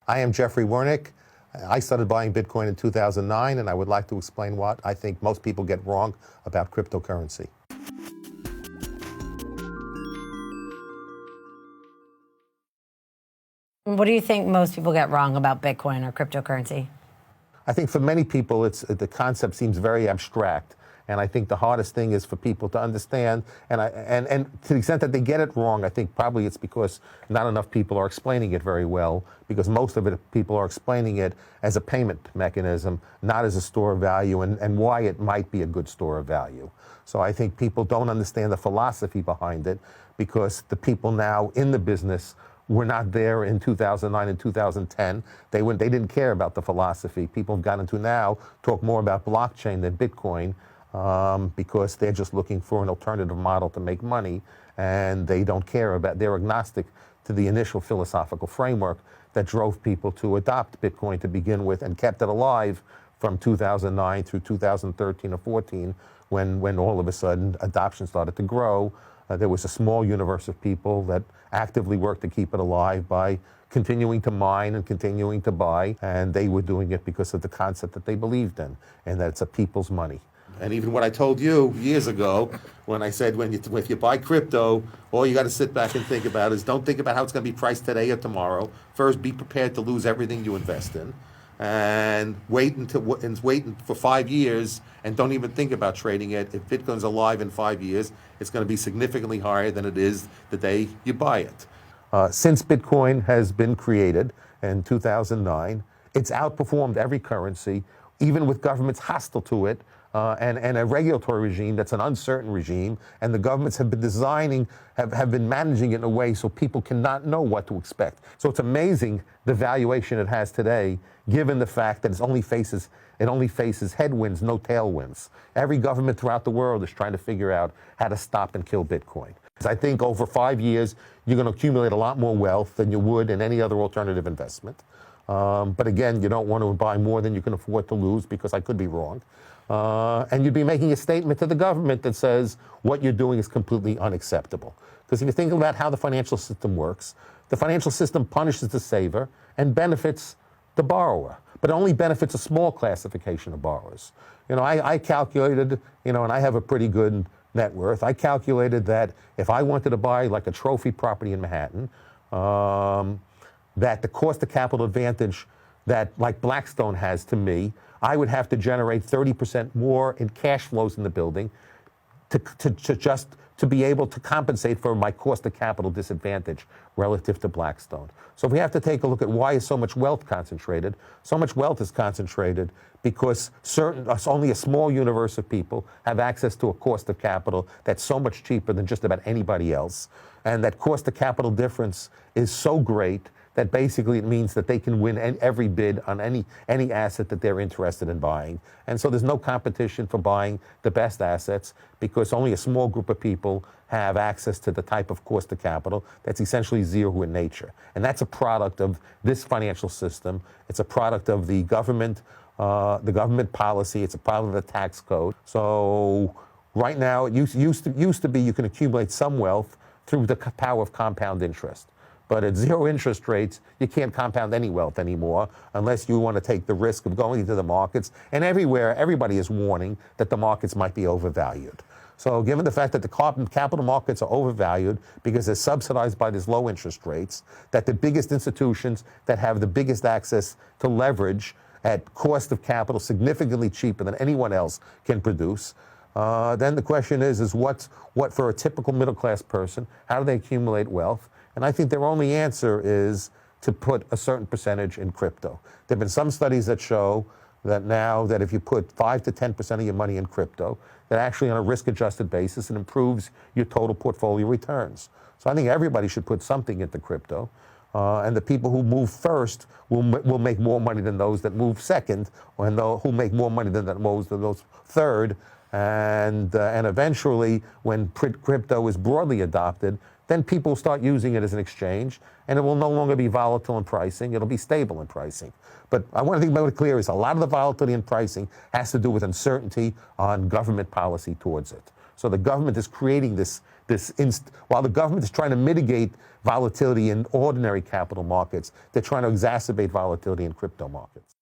I am Jeffrey Wernick. I started buying Bitcoin in 2009, and I would like to explain what I think most people get wrong about cryptocurrency. What do you think most people get wrong about Bitcoin or cryptocurrency? I think for many people, the concept seems very abstract. And I think the hardest thing is for people to understand. And to the extent that they get it wrong, I think probably it's because not enough people are explaining it very well, because most of it, people are explaining it as a payment mechanism, not as a store of value, and why it might be a good store of value. So I think people don't understand the philosophy behind it, because the people now in the business were not there in 2009 and 2010. They didn't care about the philosophy. People have gotten to now talk more about blockchain than Bitcoin, because they're just looking for an alternative model to make money, and they don't care about, they're agnostic to the initial philosophical framework that drove people to adopt Bitcoin to begin with and kept it alive from 2009 through 2013 or 14, when all of a sudden adoption started to grow. There was a small universe of people that actively worked to keep it alive by continuing to mine and continuing to buy, and they were doing it because of the concept that they believed in, and that it's a people's money. And even what I told you years ago, when I said, if you buy crypto, all you got to sit back and think about is, don't think about how it's going to be priced today or tomorrow. First, be prepared to lose everything you invest in, and wait for 5 years, and don't even think about trading it. If Bitcoin's alive in 5 years, it's going to be significantly higher than it is the day you buy it. Since Bitcoin has been created in 2009, it's outperformed every currency, even with governments hostile to it, and a regulatory regime that's an uncertain regime, and the governments have been managing it in a way so people cannot know what to expect. So it's amazing the valuation it has today, given the fact that it only faces headwinds, no tailwinds. Every government throughout the world is trying to figure out how to stop and kill Bitcoin. I think over 5 years, you're going to accumulate a lot more wealth than you would in any other alternative investment. But again, you don't want to buy more than you can afford to lose, because I could be wrong. And you'd be making a statement to the government that says what you're doing is completely unacceptable. Because if you think about how the financial system works, the financial system punishes the saver and benefits the borrower, but it only benefits a small classification of borrowers. I calculated, and I have a pretty good net worth. I calculated that if I wanted to buy like a trophy property in Manhattan, that the cost of capital advantage that like Blackstone has to me, I would have to generate 30% more in cash flows in the building to be able to compensate for my cost of capital disadvantage relative to Blackstone. So if we have to take a look at why is so much wealth concentrated, so much wealth is concentrated because only a small universe of people have access to a cost of capital that's so much cheaper than just about anybody else. And that cost of capital difference is so great that basically it means that they can win every bid on any asset that they're interested in buying. And so there's no competition for buying the best assets, because only a small group of people have access to the type of cost of capital that's essentially zero in nature. And that's a product of this financial system. It's a product of the government policy. It's a product of the tax code. So right now, it used to be you can accumulate some wealth through the power of compound interest. But at zero interest rates, you can't compound any wealth anymore unless you want to take the risk of going into the markets. And everywhere, everybody is warning that the markets might be overvalued. So given the fact that the capital markets are overvalued because they're subsidized by these low interest rates, that the biggest institutions that have the biggest access to leverage at cost of capital significantly cheaper than anyone else can produce, then the question is what for a typical middle-class person, how do they accumulate wealth? And I think their only answer is to put a certain percentage in crypto. There have been some studies that show that now that if you put 5 to 10% of your money in crypto, that actually on a risk-adjusted basis, it improves your total portfolio returns. So I think everybody should put something into crypto. And the people who move first will make more money than those that move second, and who make more money than those third. And eventually, when crypto is broadly adopted, then people will start using it as an exchange, and it will no longer be volatile in pricing. It'll be stable in pricing. But I want to think about it clear is a lot of the volatility in pricing has to do with uncertainty on government policy towards it. So the government is creating this while the government is trying to mitigate volatility in ordinary capital markets, they're trying to exacerbate volatility in crypto markets.